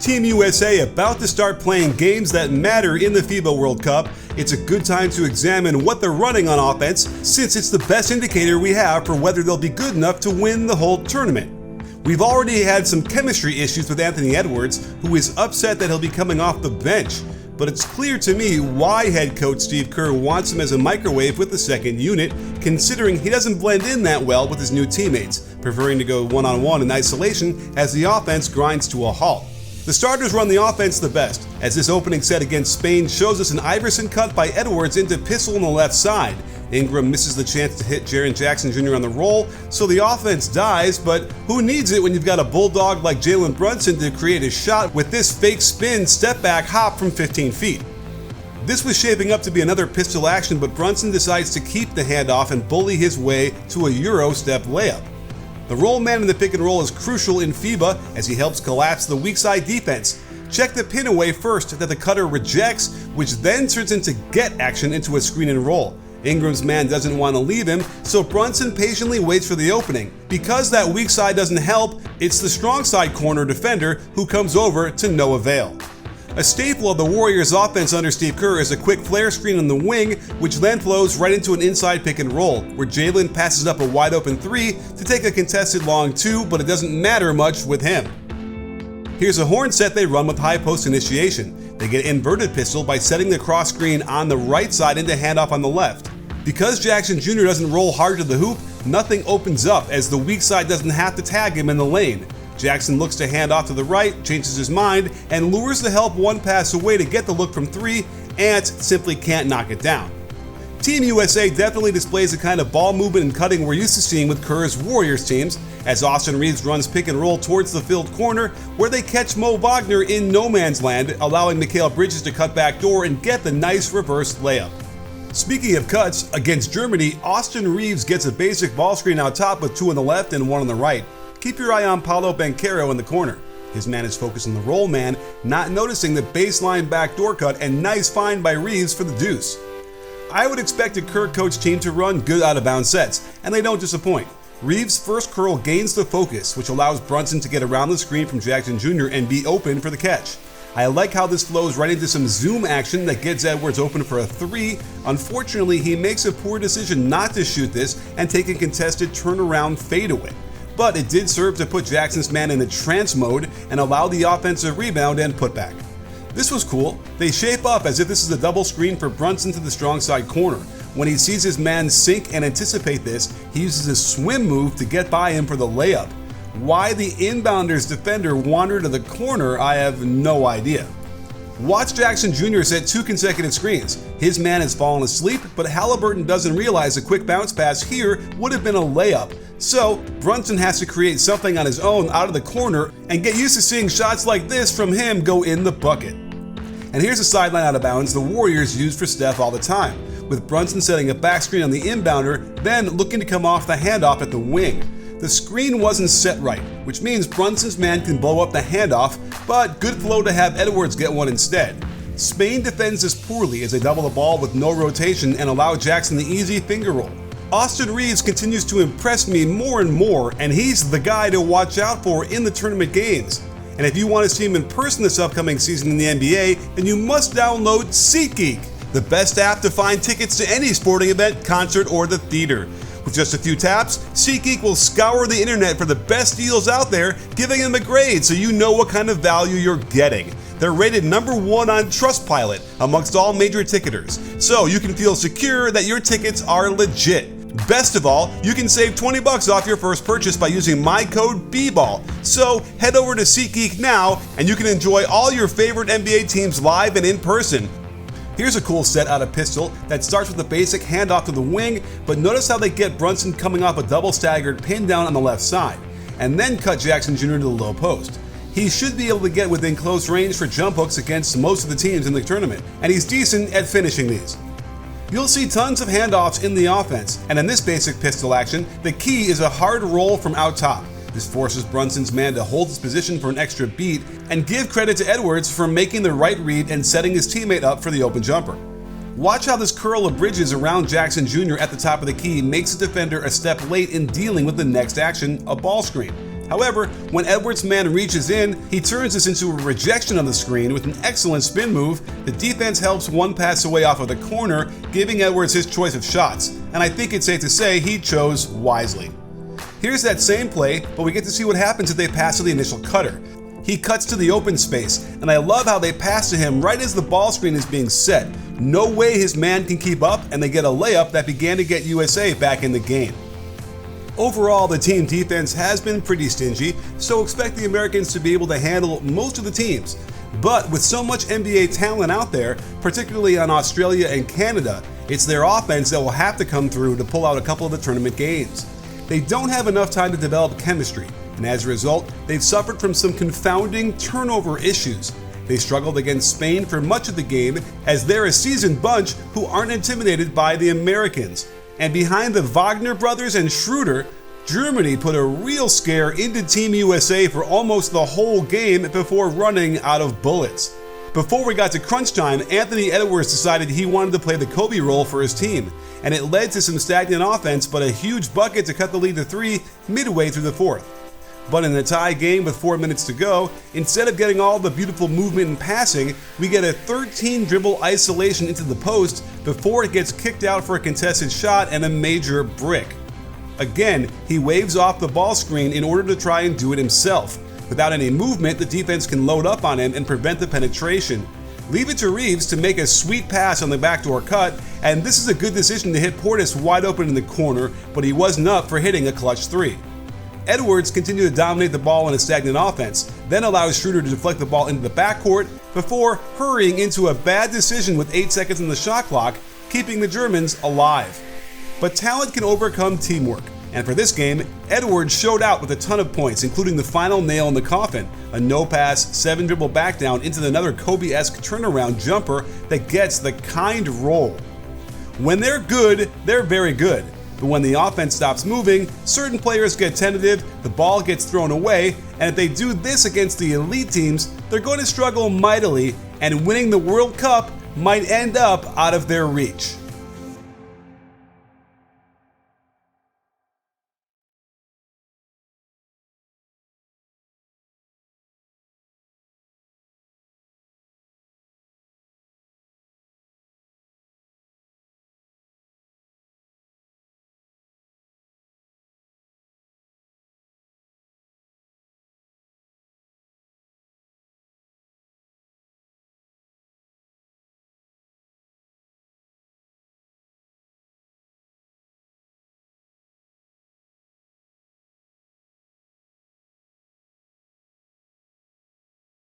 Team USA about to start playing games that matter in the FIBA World Cup. It's a good time to examine what they're running on offense, since it's the best indicator we have for whether they'll be good enough to win the whole tournament. We've already had some chemistry issues with Anthony Edwards, who is upset that he'll be coming off the bench. But it's clear to me why head coach Steve Kerr wants him as a microwave with the second unit, considering he doesn't blend in that well with his new teammates, preferring to go one-on-one in isolation as the offense grinds to a halt. The starters run the offense the best, as this opening set against Spain shows us an Iverson cut by Edwards into pistol on the left side. Ingram misses the chance to hit Jaren Jackson Jr. on the roll, so the offense dies, but who needs it when you've got a bulldog like Jalen Brunson to create a shot with this fake spin step-back hop from 15 feet. This was shaping up to be another pistol action, but Brunson decides to keep the handoff and bully his way to a Euro step layup. The roll man in the pick and roll is crucial in FIBA as he helps collapse the weak side defense. Check the pin away first that the cutter rejects, which then turns into get action into a screen and roll. Ingram's man doesn't want to leave him, so Brunson patiently waits for the opening. Because that weak side doesn't help, it's the strong side corner defender who comes over to no avail. A staple of the Warriors' offense under Steve Kerr is a quick flare screen on the wing, which then flows right into an inside pick and roll, where Jalen passes up a wide open 3 to take a contested long 2, but it doesn't matter much with him. Here's a horn set they run with high post initiation. They get inverted pistol by setting the cross screen on the right side into handoff on the left. Because Jackson Jr. doesn't roll hard to the hoop, nothing opens up as the weak side doesn't have to tag him in the lane. Jackson looks to hand off to the right, changes his mind, and lures the help one pass away to get the look from 3. Ant simply can't knock it down. Team USA definitely displays the kind of ball movement and cutting we're used to seeing with Kerr's Warriors teams, as Austin Reaves runs pick and roll towards the filled corner, where they catch Mo Wagner in no man's land, allowing Mikal Bridges to cut back door and get the nice reverse layup. Speaking of cuts, against Germany, Austin Reaves gets a basic ball screen out top with 2 on the left and 1 on the right. Keep your eye on Paolo Banchero in the corner. His man is focused on the roll man, not noticing the baseline backdoor cut, and nice find by Reaves for the deuce. I would expect a Kerr coach team to run good out of bounds sets, and they don't disappoint. Reaves' first curl gains the focus, which allows Brunson to get around the screen from Jackson Jr. and be open for the catch. I like how this flows right into some zoom action that gets Edwards open for a 3. Unfortunately, he makes a poor decision not to shoot this and take a contested turnaround fadeaway. But it did serve to put Jackson's man in a trance mode and allow the offensive rebound and putback. This was cool. They shape up as if this is a double screen for Brunson to the strong side corner. When he sees his man sink and anticipate this, he uses a swim move to get by him for the layup. Why the inbounder's defender wandered to the corner, I have no idea. Watch Jackson Jr. set 2 consecutive screens. His man has fallen asleep, but Halliburton doesn't realize a quick bounce pass here would have been a layup. So Brunson has to create something on his own out of the corner and get used to seeing shots like this from him go in the bucket. And here's a sideline out of bounds the Warriors use for Steph all the time, with Brunson setting a back screen on the inbounder, then looking to come off the handoff at the wing. The screen wasn't set right, which means Brunson's man can blow up the handoff, but good flow to have Edwards get one instead. Spain defends this poorly as they double the ball with no rotation and allow Jackson the easy finger roll. Austin Reaves continues to impress me more and more, and he's the guy to watch out for in the tournament games. And if you want to see him in person this upcoming season in the NBA, then you must download SeatGeek, the best app to find tickets to any sporting event, concert, or the theater. With just a few taps, SeatGeek will scour the internet for the best deals out there, giving them a grade so you know what kind of value you're getting. They're rated #1 on Trustpilot amongst all major ticketers, so you can feel secure that your tickets are legit. Best of all, you can save $20 off your first purchase by using my code BBALL. So head over to SeatGeek now and you can enjoy all your favorite NBA teams live and in person. Here's a cool set out of pistol that starts with a basic handoff to the wing, but notice how they get Brunson coming off a double staggered pin down on the left side, and then cut Jackson Jr. to the low post. He should be able to get within close range for jump hooks against most of the teams in the tournament, and he's decent at finishing these. You'll see tons of handoffs in the offense, and in this basic pistol action, the key is a hard roll from out top. This forces Brunson's man to hold his position for an extra beat, and give credit to Edwards for making the right read and setting his teammate up for the open jumper. Watch how this curl of Bridges around Jackson Jr. at the top of the key makes the defender a step late in dealing with the next action, a ball screen. However, when Edwards' man reaches in, he turns this into a rejection on the screen with an excellent spin move. The defense helps one pass away off of the corner, giving Edwards his choice of shots, and I think it's safe to say he chose wisely. Here's that same play, but we get to see what happens if they pass to the initial cutter. He cuts to the open space, and I love how they pass to him right as the ball screen is being set. No way his man can keep up, and they get a layup that began to get USA back in the game. Overall, the team defense has been pretty stingy, so expect the Americans to be able to handle most of the teams. But with so much NBA talent out there, particularly on Australia and Canada, it's their offense that will have to come through to pull out a couple of the tournament games. They don't have enough time to develop chemistry, and as a result, they've suffered from some confounding turnover issues. They struggled against Spain for much of the game, as they're a seasoned bunch who aren't intimidated by the Americans. And behind the Wagner brothers and Schroeder, Germany put a real scare into Team USA for almost the whole game before running out of bullets. Before we got to crunch time, Anthony Edwards decided he wanted to play the Kobe role for his team, and it led to some stagnant offense but a huge bucket to cut the lead to 3 midway through the fourth. But in a tie game with 4 minutes to go, instead of getting all the beautiful movement and passing, we get a 13 dribble isolation into the post before it gets kicked out for a contested shot and a major brick. Again, he waves off the ball screen in order to try and do it himself. Without any movement, the defense can load up on him and prevent the penetration. Leave it to Reeves to make a sweet pass on the backdoor cut, and this is a good decision to hit Portis wide open in the corner, but he wasn't up for hitting a clutch 3. Edwards continued to dominate the ball in a stagnant offense, then allows Schroeder to deflect the ball into the backcourt before hurrying into a bad decision with 8 seconds on the shot clock, keeping the Germans alive. But talent can overcome teamwork, and for this game, Edwards showed out with a ton of points, including the final nail in the coffin, a no-pass, 7-dribble backdown into another Kobe-esque turnaround jumper that gets the kind roll. When they're good, they're very good. But when the offense stops moving, certain players get tentative, the ball gets thrown away, and if they do this against the elite teams, they're going to struggle mightily, and winning the World Cup might end up out of their reach.